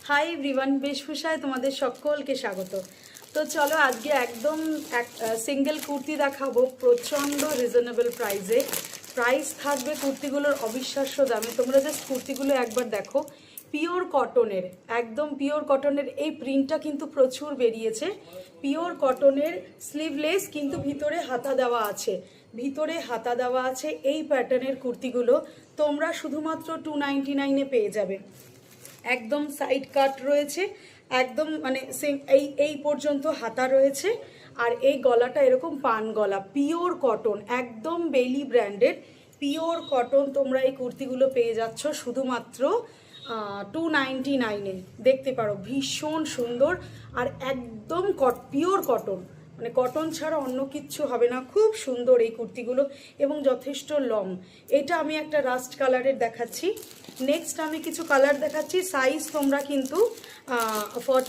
Hi everyone, বেশভূষায় তোমাদের সকলকে স্বাগত। তো চলো আজকে একদম সিঙ্গেল কুর্তি দেখাবো প্রচণ্ড রিজনেবল প্রাইসে। প্রাইস থাকবে কুর্তিগুলোর অবিশ্বাস্য দামে। তোমরা জাস্ট কুর্তিগুলো একবার দেখো, পিওর কটনের, একদম পিওর কটনের। এই প্রিন্টটা কিন্তু প্রচুর বেরিয়েছে। পিওর কটনের, স্লিভলেস, কিন্তু ভিতরে হাতা দেওয়া আছে, ভিতরে হাতা দেওয়া আছে। এই প্যাটার্নের কুর্তিগুলো তোমরা শুধুমাত্র 299-এ পেয়ে যাবে। একদম সাইড কাট রয়েছে, একদম মানে এই পর্যন্ত হাতা রয়েছে। আর এই গলাটা এরকম পান গলা, পিওর কটন, একদম বেলি ব্র্যান্ডের পিওর কটন। তোমরা এই কুর্তিগুলো পেয়ে যাচ্ছ শুধুমাত্র 299-এ। দেখতে পারো ভীষণ সুন্দর আর একদম পিওর কটন, মানে কটন ছাড়া অন্য কিচ্ছু হবে না। খুব সুন্দর এই কুর্তিগুলো এবং যথেষ্ট লং। এটা আমি একটা রাস্ট কালারের দেখাচ্ছি। নেক্সট আমি কিছু কালার দেখাচ্ছি। সাইজ তোমরা কিন্তু 40